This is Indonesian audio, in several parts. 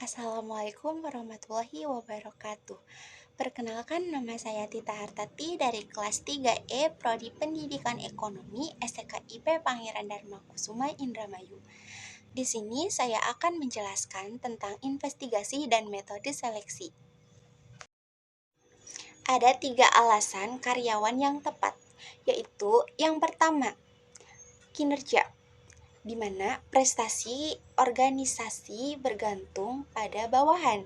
Assalamualaikum warahmatullahi wabarakatuh. Perkenalkan, nama saya Tita Hartati dari kelas 3E Prodi Pendidikan Ekonomi STKIP Pangeran Darmakusuma Indramayu. Di sini saya akan menjelaskan tentang investigasi dan metode seleksi. Ada 3 alasan karyawan yang tepat, yaitu yang pertama, kinerja, di mana prestasi organisasi bergantung pada bawahan.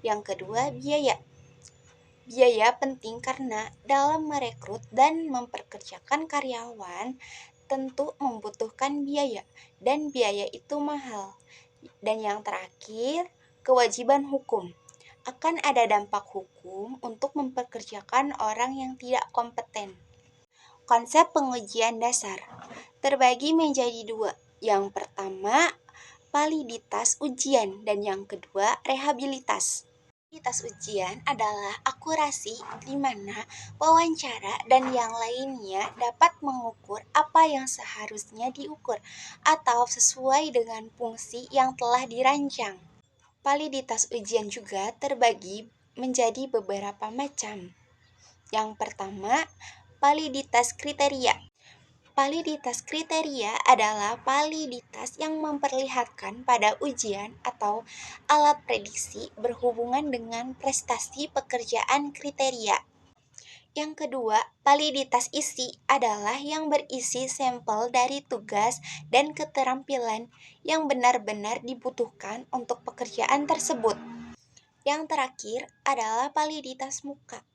Yang kedua, biaya. Biaya penting karena dalam merekrut dan memperkerjakan karyawan tentu membutuhkan biaya, dan biaya itu mahal. Dan yang terakhir, kewajiban hukum. Akan ada dampak hukum untuk memperkerjakan orang yang tidak kompeten. Konsep pengujian dasar terbagi menjadi 2. Yang pertama, validitas ujian, dan yang kedua, rehabilitas. Validitas ujian adalah akurasi di mana wawancara dan yang lainnya dapat mengukur apa yang seharusnya diukur atau sesuai dengan fungsi yang telah dirancang. Validitas ujian juga terbagi menjadi beberapa macam. Yang pertama, validitas kriteria. Validitas kriteria adalah validitas yang memperlihatkan pada ujian atau alat prediksi berhubungan dengan prestasi pekerjaan kriteria. Yang kedua, validitas isi adalah yang berisi sampel dari tugas dan keterampilan yang benar-benar dibutuhkan untuk pekerjaan tersebut. Yang terakhir adalah validitas muka.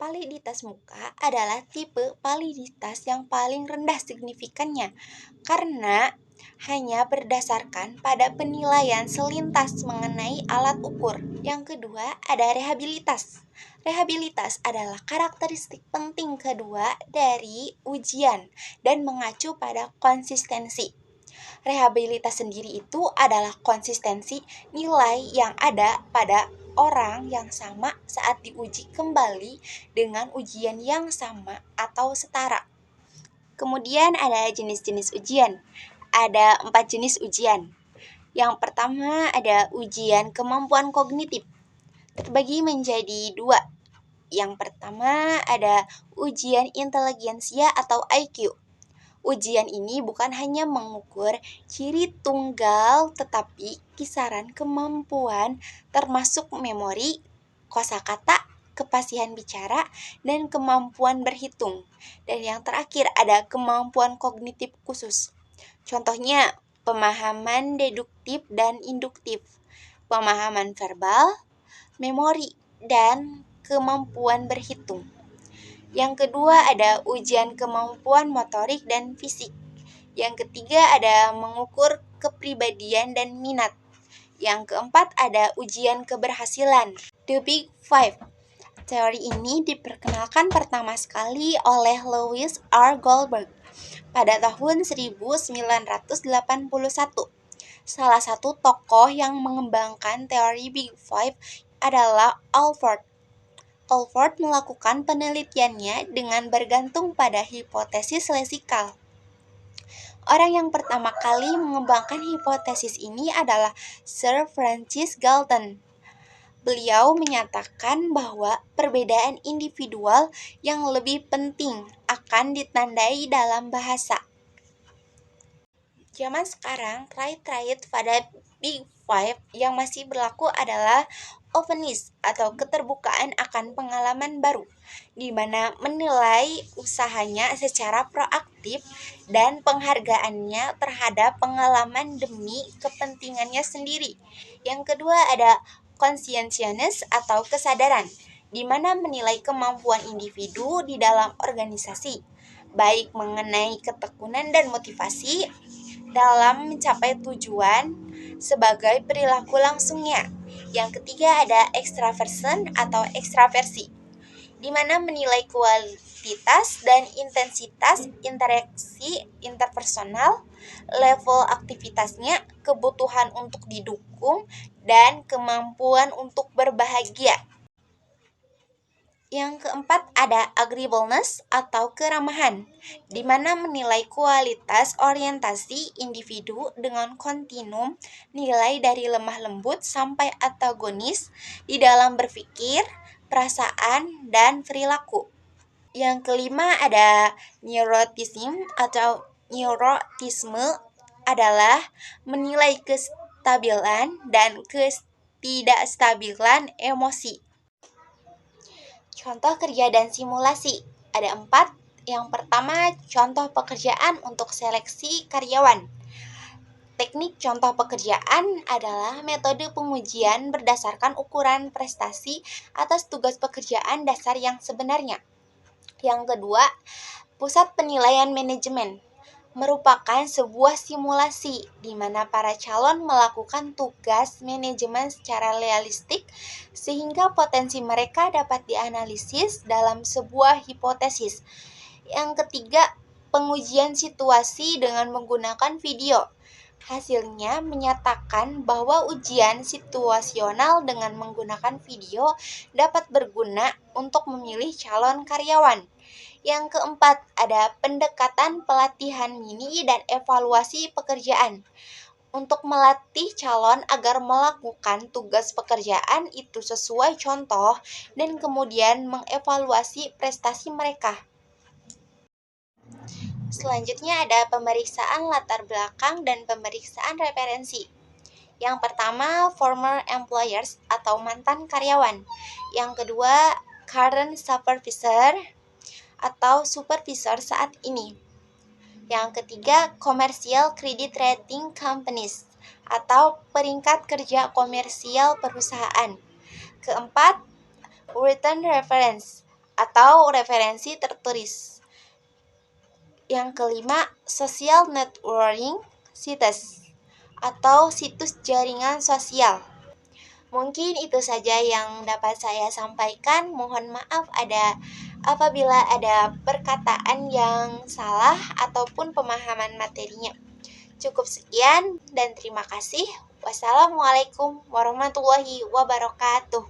Validitas muka adalah tipe validitas yang paling rendah signifikannya karena hanya berdasarkan pada penilaian selintas mengenai alat ukur. Yang kedua, ada rehabilitas. Rehabilitas adalah karakteristik penting kedua dari ujian dan mengacu pada konsistensi. Rehabilitas sendiri itu adalah konsistensi nilai yang ada pada orang yang sama saat diuji kembali dengan ujian yang sama atau setara. Kemudian ada jenis-jenis ujian. Ada 4 jenis ujian. Yang pertama ada ujian kemampuan kognitif. Terbagi menjadi 2. Yang pertama ada ujian inteligensia atau IQ. Ujian ini bukan hanya mengukur ciri tunggal tetapi kisaran kemampuan termasuk memori, kosakata, kefasihan bicara, dan kemampuan berhitung. Dan yang terakhir ada kemampuan kognitif khusus. Contohnya pemahaman deduktif dan induktif, pemahaman verbal, memori, dan kemampuan berhitung. Yang kedua ada ujian kemampuan motorik dan fisik. Yang ketiga ada mengukur kepribadian dan minat. Yang keempat ada ujian keberhasilan. The Big Five. Teori ini diperkenalkan pertama sekali oleh Lewis R. Goldberg pada tahun 1981. Salah satu tokoh yang mengembangkan teori Big Five adalah Alford. Alford melakukan penelitiannya dengan bergantung pada hipotesis lesikal. Orang yang pertama kali mengembangkan hipotesis ini adalah Sir Francis Galton. Beliau menyatakan bahwa perbedaan individual yang lebih penting akan ditandai dalam bahasa. Zaman sekarang, trait-trait pada Big Five yang masih berlaku adalah openness atau keterbukaan akan pengalaman baru, di mana menilai usahanya secara proaktif dan penghargaannya terhadap pengalaman demi kepentingannya sendiri. Yang kedua ada conscientiousness atau kesadaran, di mana menilai kemampuan individu di dalam organisasi, baik mengenai ketekunan dan motivasi dalam mencapai tujuan sebagai perilaku langsungnya. Yang ketiga ada extraversion atau ekstraversi, di mana menilai kualitas dan intensitas interaksi interpersonal, level aktivitasnya, kebutuhan untuk didukung, dan kemampuan untuk berbahagia. Yang keempat ada agreeableness atau keramahan, di mana menilai kualitas orientasi individu dengan kontinum nilai dari lemah lembut sampai antagonis di dalam berpikir, perasaan, dan perilaku. Yang kelima ada neuroticism atau neurotisme adalah menilai kestabilan dan ketidakstabilan emosi. Contoh kerja dan simulasi. Ada 4. Yang pertama, contoh pekerjaan untuk seleksi karyawan. Teknik contoh pekerjaan adalah metode pengujian berdasarkan ukuran prestasi atas tugas pekerjaan dasar yang sebenarnya. Yang kedua, pusat penilaian manajemen merupakan sebuah simulasi di mana para calon melakukan tugas manajemen secara realistik sehingga potensi mereka dapat dianalisis dalam sebuah hipotesis. Yang ketiga, pengujian situasi dengan menggunakan video. Hasilnya menyatakan bahwa ujian situasional dengan menggunakan video dapat berguna untuk memilih calon karyawan. Yang keempat, ada pendekatan pelatihan mini dan evaluasi pekerjaan. Untuk melatih calon agar melakukan tugas pekerjaan itu sesuai contoh dan kemudian mengevaluasi prestasi mereka. Selanjutnya ada pemeriksaan latar belakang dan pemeriksaan referensi. Yang pertama, former employers atau mantan karyawan. Yang kedua, current supervisor atau supervisor saat ini. Yang ketiga, commercial credit rating companies atau peringkat kerja komersial perusahaan. Keempat, written reference atau referensi tertulis. Yang kelima, social networking sites atau situs jaringan sosial. Mungkin itu saja yang dapat saya sampaikan. Mohon maaf apabila ada perkataan yang salah ataupun pemahaman materinya. Cukup sekian dan terima kasih. Wassalamualaikum warahmatullahi wabarakatuh.